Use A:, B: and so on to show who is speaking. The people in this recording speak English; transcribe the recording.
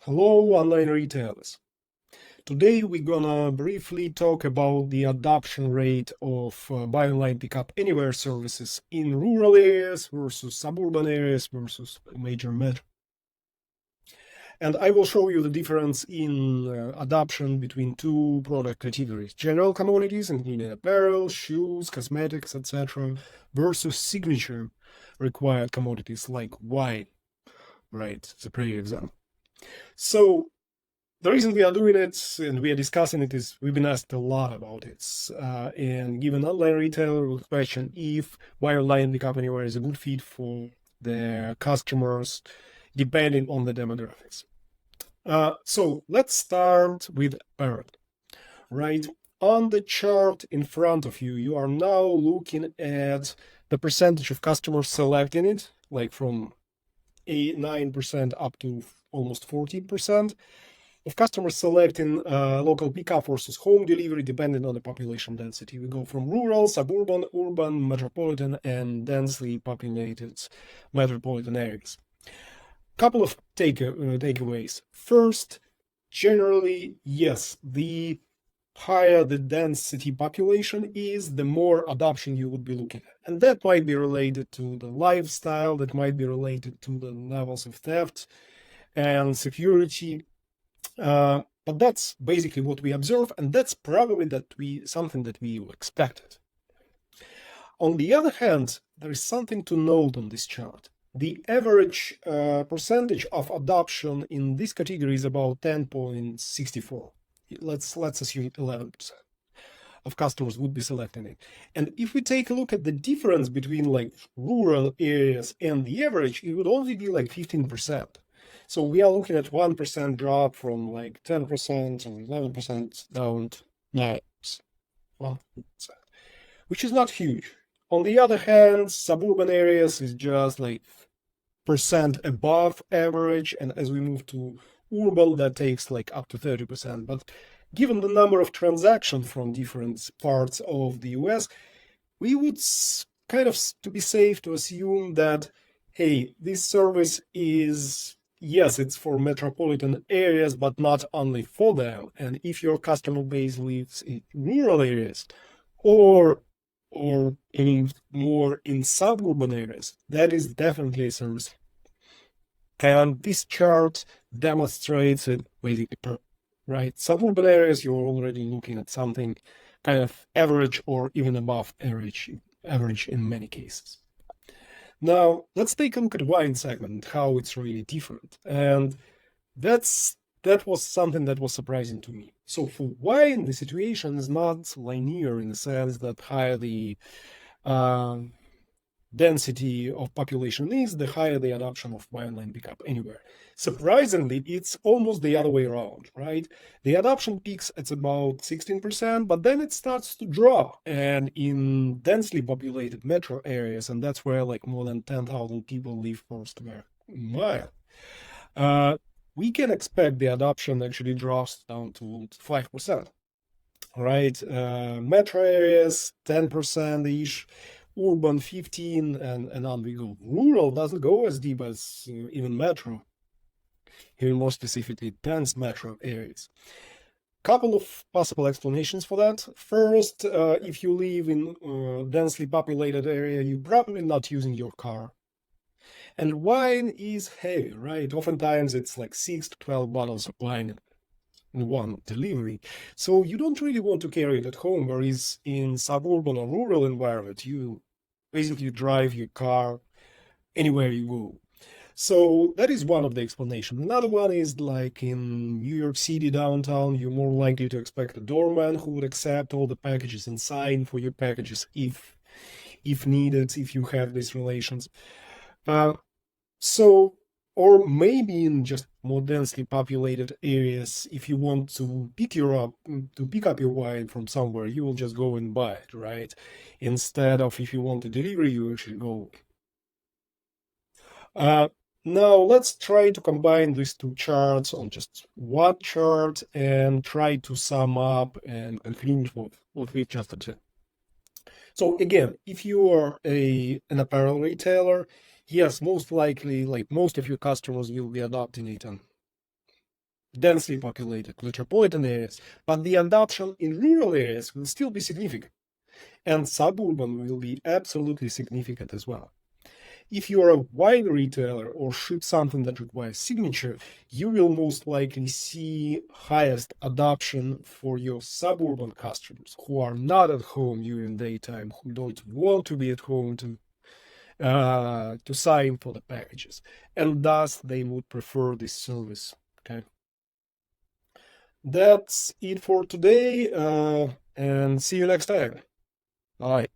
A: Hello, online retailers. Today we're gonna briefly talk about the adoption rate of buy online pickup anywhere services in rural areas versus suburban areas versus major metro. And I will show you the difference in adoption between two product categories: general commodities, including apparel, shoes, cosmetics, etc., versus signature required commodities like wine, right? It's a pretty example. So the reason we are doing it and we are discussing it is we've been asked a lot about it. And given online retailer will question if buy online pickup anywhere is a good fit for their customers, depending on the demographics. So let's start with apparel, right? On the chart in front of you, you are now looking at the percentage of customers selecting it, like from 9% up to almost 14%. Of customers selecting local pickup versus home delivery depending on the population density. We go from rural, suburban, urban, metropolitan, and densely populated metropolitan areas. Couple of takeaways. First, generally, yes, the higher the density population is, the more adoption you would be looking at. And that might be related to the lifestyle, that might be related to the levels of theft and security. But that's basically what we observe, and that's probably something that we expected. On the other hand, there is something to note on this chart. The average percentage of adoption in this category is about 10.64. Let's assume 11% of customers would be selecting it. And if we take a look at the difference between like rural areas and the average, it would only be like 15%. So we are looking at 1% drop from like 10% or 11% down to 1%, which is not huge. On the other hand, suburban areas is just like percent above average, and as we move to urban, that takes like up to 30%. But given the number of transactions from different parts of the US, we would kind of, to be safe, to assume that, hey, this service is, yes, it's for metropolitan areas, but not only for them. And if your customer base lives in rural areas or in more in suburban areas, that is definitely a service. And this chart demonstrates it basically, right? Suburban areas, you're already looking at something kind of average or even above average in many cases. Now, let's take a look at wine segment, how it's really different. And that was something that was surprising to me. So for wine, the situation is not linear in the sense that higher the density of population is, the higher the adoption of buy online pickup anywhere. Surprisingly, it's almost the other way around, right? The adoption peaks at about 16%, but then it starts to drop. And in densely populated metro areas, and that's where like more than 10,000 people live per square mile, we can expect the adoption actually drops down to 5%, right? Metro areas, 10%-ish, urban 15, and on we go. Rural doesn't go as deep as even metro, even more specifically dense metro areas. Couple of possible explanations for that. First, if you live in a densely populated area, you're probably not using your car. And wine is heavy, right? Oftentimes it's like 6 to 12 bottles of wine in one delivery. So you don't really want to carry it at home, whereas in suburban or rural environment, you basically drive your car anywhere you go. So that is one of the explanations. Another one is like in New York City downtown, you're more likely to expect a doorman who would accept all the packages and sign for your packages if needed, if you have these relations. So, or maybe in just more densely populated areas, if you want to pick up your wine from somewhere, you will just go and buy it, right? Instead of, if you want a delivery, you actually go. Now let's try to combine these two charts on just one chart and try to sum up and finish what we just did. So again, if you are an apparel retailer, yes, most likely, like most of your customers will be adopting it densely populated metropolitan areas, but the adoption in rural areas will still be significant, and suburban will be absolutely significant as well. If you are a wine retailer or ship something that requires signature, you will most likely see highest adoption for your suburban customers who are not at home during daytime, who don't want to be at home to sign for the packages, and thus they would prefer this service. Okay, that's it for today, and see you next time. Bye.